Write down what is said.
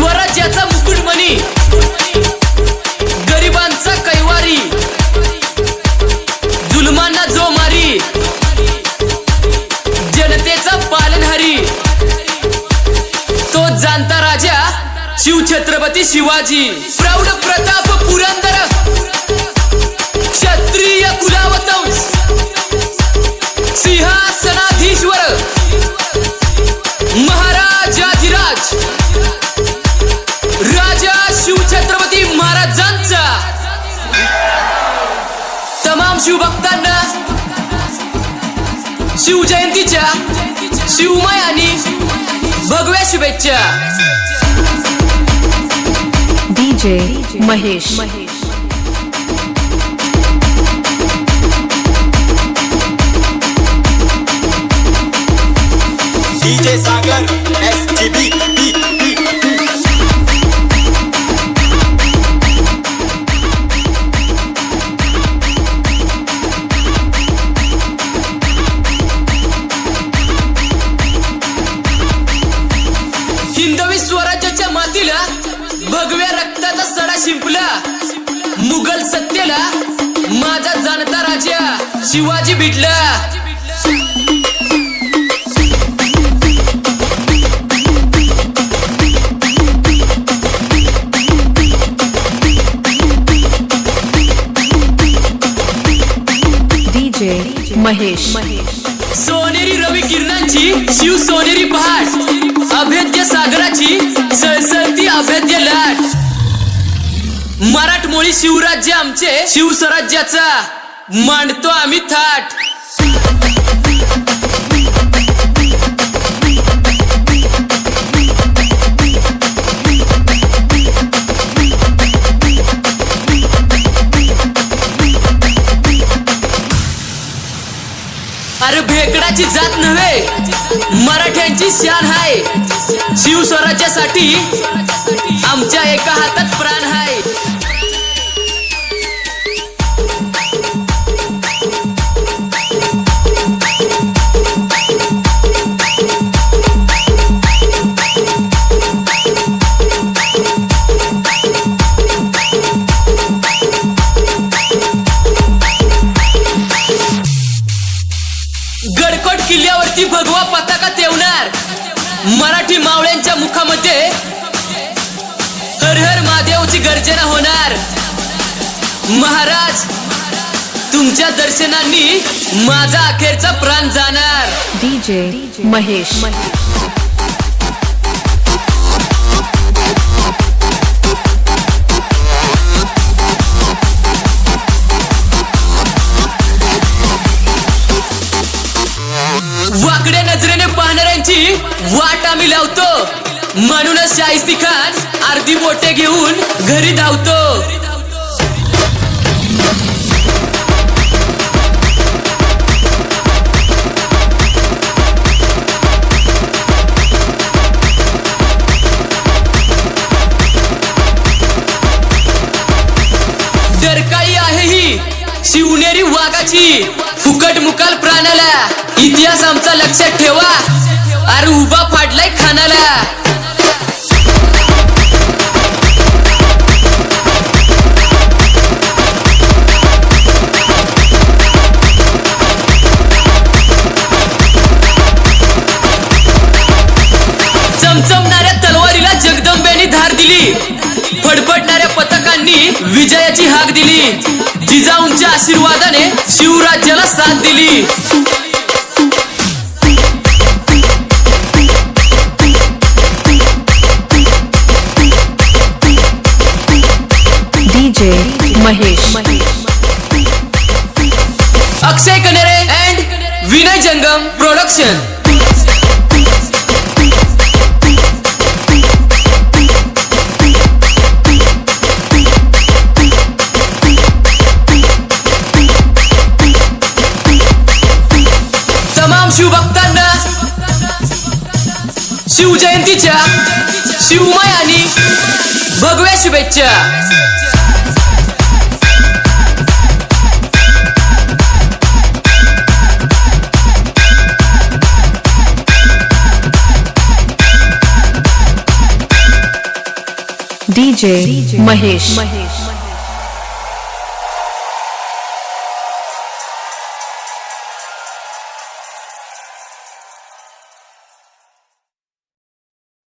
स्वराज्याचा मुकुटमणी, गरिबांचा कैवारी, जुलमांना जो मारी, जनतेचा पालनहारी, तो जाणता राजा शिवछत्रपती शिवाजी. प्रौढ प्रताप पुरंदर, क्षत्रिय कुलावतंस, सिंहासनाधीश्वर, महाराजाधिराज राजा शिवछत्रपती महाराजांचा तमाम शिवभक्तांना शिवजयंतीच्या शिवमय आणि भगव्या शुभेच्छा. DJ महेश. DJ सागर SGB. हिंदवी स्वराज्याच्या मातीला भगव्या रक्ताचा सडा शिंपला. मुघल सत्तेला माझा जाणता राजा शिवाजी भिडला. DJ महेश. सोनेरी रवी किरणांची शिव सोनेरी पहाट, अभेद्य सागराची सळसळती अभेद्य लाट. मराठमोळी शिवराज्य आमचे शिवस्वराज्याचा मांडतो आम्ही थाट. अरे भेकडाची जात नव्हे, मराठ्यांची शान हाय. शिवस्वराज्यासाठी आमच्या एका हातात प्राण हाय. गडकोट किल्ल्यावरती भगवा पताका तेवणार. मराठी मावळ्यांच्या मुखामध्ये हर हर महादेवची गर्जना होणार. महाराज तुमच्या दर्शनांनी माझा अखेरचा प्राण जाणार. DJ महेश. वाकड्या नजरेने पाहणाऱ्यांची वाट आम्ही लावतो. म्हणूनच शाहिस्ती खान अर्धी बोटे घेऊन घरी धावतो. डरकाळी आहे ही शिवनेरी वाघाची, फुकट मुकाल प्राणाला. इतिहास आमचा लक्षात ठेवा, अरे उभा फाडलाय खानाला. चमचमणाऱ्या तलवारीला जगदंबेने धार दिली. फडफडणाऱ्या पताकांनी विजयाची हाक दिली. जिजाऊंच्या आशीर्वादाने शिवराज्याला साथ दिली. DJ Mahesh. Akshay Kanere and Vinay Jangam production. तमाम शिवभक्तांना शिवजयंतीच्या शिवमय आणि भगव्या शुभेच्छा. DJ Mahesh